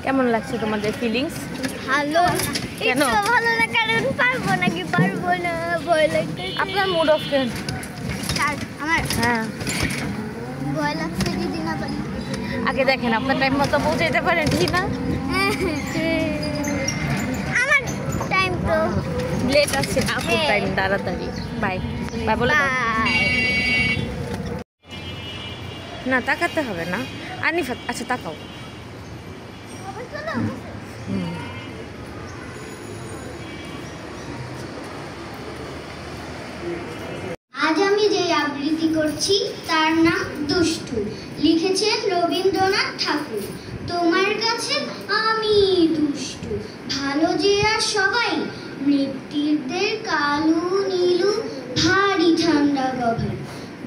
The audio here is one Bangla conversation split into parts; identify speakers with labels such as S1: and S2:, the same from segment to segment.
S1: কেমন লাগছে তোমাদের ফিলিংস?
S2: ভালো।
S1: কেন
S2: ভালো না? কারণ পারবো নাকি পারবো না, ভয় লাগছে।
S1: আপনার মুড অফ কেন?
S2: আমার
S1: হ্যাঁ,
S2: ভয় লাগছে যদি না পারি।
S1: আগে দেখেন আপনার টাইম মতো পৌঁছাইতে পারেন ঠিক না?
S2: আমার টাইম তো
S1: লেট আছে, আপুর টাইম তাড়াতাড়ি। বাই বাই বলে দাও। না তাকাতে হবে না। আনিফাত আচ্ছা তাকাও।
S2: আজ আমি যে আবৃত্তি করছি তার নাম দুষ্টু। লিখেছেন রবীন্দ্রনাথ ঠাকুর। তোমার কাছে আমি দুষ্টু, ভালো যে আর সবাই, মৃত্যুদের কালু নীলু, ভারী ঠান্ডা গভীর।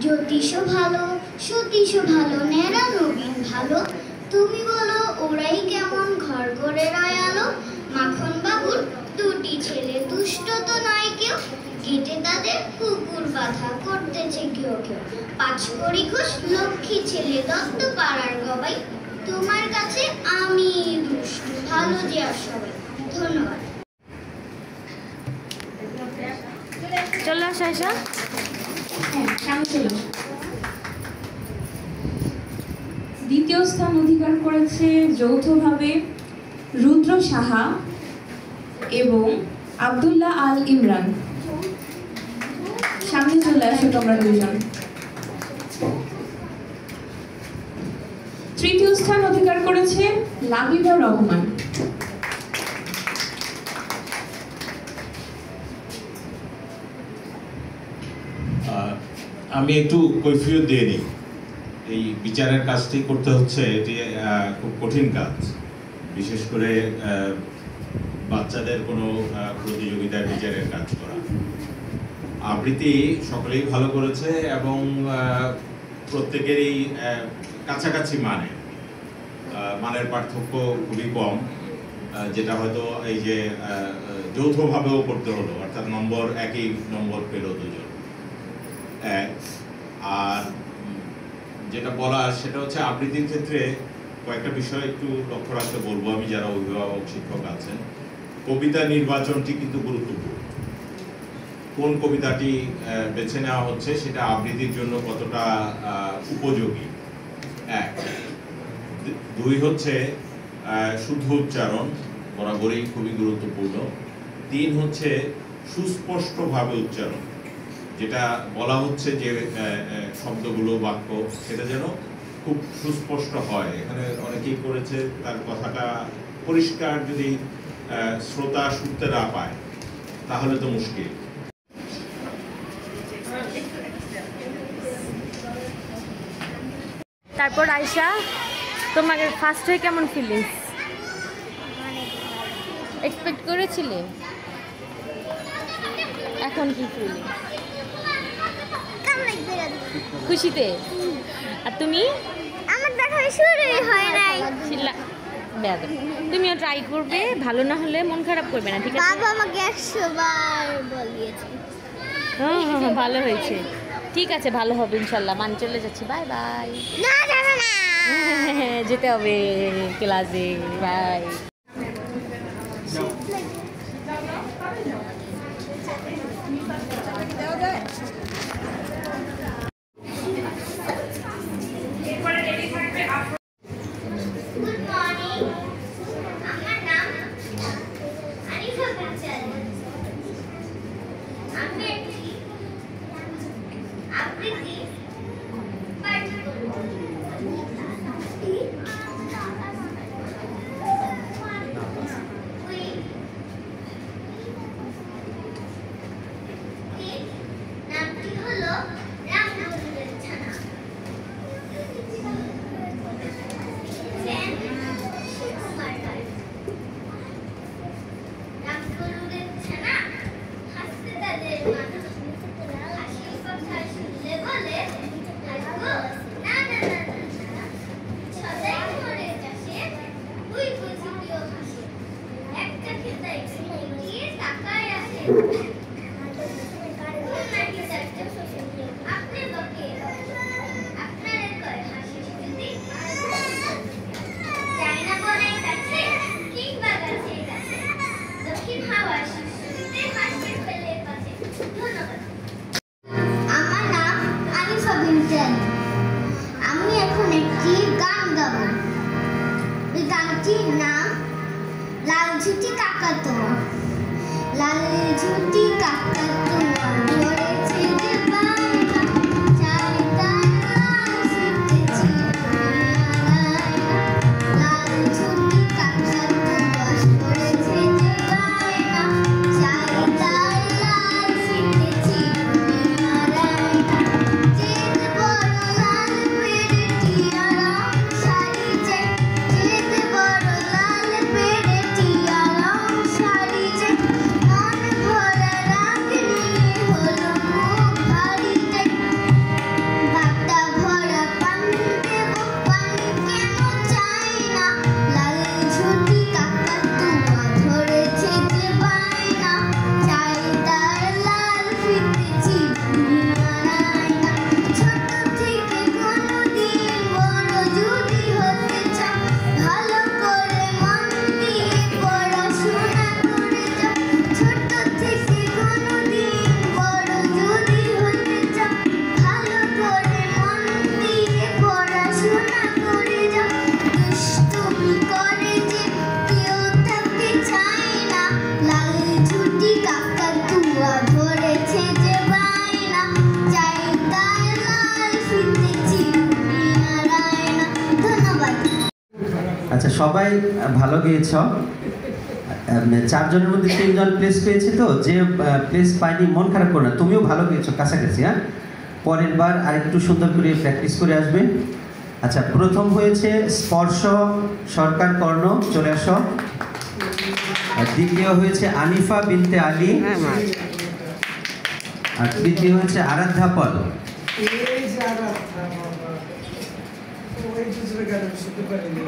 S2: জ্যোতিষও ভালো, সতীশও ভালো, নেড়া নবীন ভালো। তুমি বলো ওরাই কেমন ঘর করে রয় আলো। মাখন বাবুর দুটি ছেলে, দুষ্ট তো নয় কেউ, গেটে তাদের কুকুর বাঁধা, করতেছে কেউ কেউ। পাঁচ কড়ি ঘোষ লক্ষ্মী ছেলে, দত্ত পাড়ার গবাই। তোমার কাছে আমি দুষ্টু, ভালো যে আর সবাই। ধন্যবাদ।
S1: চলে আসো আয়শা।
S3: দ্বিতীয় স্থান অধিকার করেছে যৌথভাবে রুদ্র সাহা এবং আব্দুল্লাহ আল ইমরান। সামনে চলে আসো তোমরা দুজন। তৃতীয় স্থান অধিকার করেছে লাবিবা রহমান।
S4: আমি একটু কৈফিয়ত দিয়ে নিই। এই বিচারের কাজটি করতে হচ্ছে, এটি খুব কঠিন কাজ, বিশেষ করে বাচ্চাদের কোনো প্রতিযোগিতায় বিচারের কাজ করা। আবৃত্তি সকলেই ভালো করেছে এবং প্রত্যেকেরই কাছাকাছি মানের পার্থক্য খুবই কম, যেটা হয়তো এই যে যৌথভাবেও করতে হলো, অর্থাৎ একই নম্বর পেল দুজন। আর যেটা বলা সেটা হচ্ছে আবৃত্তির ক্ষেত্রে কয়েকটা বিষয় একটু লক্ষ্য রাখতে বলবো আমি, যারা অভিভাবক শিক্ষক আছেন। কবিতা নির্বাচনটি কিন্তু গুরুত্বপূর্ণ। কোন কবিতাটি বেছে নেওয়া হচ্ছে সেটা আবৃত্তির জন্য কতটা উপযোগী, এক। দুই হচ্ছে শুদ্ধ উচ্চারণ, বরাবরই খুবই গুরুত্বপূর্ণ। তিন হচ্ছে সুস্পষ্টভাবে উচ্চারণ, যেটা বলা হচ্ছে যে শব্দগুলো, বাক্য, সেটা যেন খুব সুস্পষ্ট হয়। এখানে অনেকেই করেছে, তার কথাটা পরিষ্কার যদি শ্রোতা শুনতে না পায় তাহলে তো মুশকিল।
S1: তারপর আয়শা, তোমাকে ফার্স্ট হয়ে কেমন ফিলিংস? এক্সপেক্ট করেছিলে? এখন কি ফিলিং? খুশিতে? আর তুমি?
S2: আমার দেখা শুরুই হয় নাই।
S1: তুমিও ট্রাই করবে, ভালো না হলে মন খারাপ করবে না, ঠিক আছে?
S2: বাবা আমাকে 100 বার বলিয়েছে।
S1: হ্যাঁ ভালো হয়েছে, ঠিক আছে, ভালো হবে ইনশাল্লাহ। মান চলে যাচ্ছি, বাই বাই।
S2: না যাবে না,
S1: যেতে হবে ক্লাসে, বাই।
S2: হাসির কথা শুনলে বলে ঝুটি কাকাতুয়া লাল ঝুটি কাকাতুয়া ধরেছে যে বায়না চারিদার লাল ফিরতেছি লাল ঝুটি কাকাতুয়া ধরেছে যে বায়না চারিদার লাল ফিরতেছি জিদ বড় লাল পেড়ে টিয়ারা শাড়ি যে জিদ বড় লাল পেড়ে টিয়ারা শাড়ি যে মন ভরা রাগ নিয়ে হলো মুখ ভারী যে বাটা ভরা পানি দেব পানি কেন চাই না লাল ঝুটি কাকাতুয়া ধরেছে যে বায়না চারিদার লাল ফিরতেছি দুনিয়ার আয়না ছোট থেকে কোনোদিন বড় যদি হতে চাও ভালো করে মন দিয়ে পড়াশোনা করে যাও ছোট থেকে কোনোদিন বড় যদি হতে চাও ভালো করে মন দিয়ে পড়াশোনা করে যাও দুষ্টুমি করে যে কেউ তাকে চায় না লাল ঝুটি কাকাতুয়া ধরেছে যে বায়না চারিদার লাল ফিরতেছি দুনিয়ার আয়না ধন্যবাদ
S5: আচ্ছা, সবাই ভালো গেয়েছ। চারজনের মধ্যে তিনজন প্লেস পেয়েছে, তো যে প্লেস পাইনি মন খারাপ করো না, তুমিও ভালো গেয়েছো, কাছাকাছি। হ্যাঁ, পরের বার আরেকটু সুন্দর করে প্র্যাকটিস করে আসবে। আচ্ছা, প্রথম হয়েছে স্পর্শ সরকার কর্ণ, চলে আসো। আর দ্বিতীয় হয়েছে আনিফা বিনতে আলী, আর তৃতীয় হয়েছে আরাধ্যা পল।
S6: এই যে আরাধ্যা বাবা, ওই দুজনে গেল শুনতে পারিনি।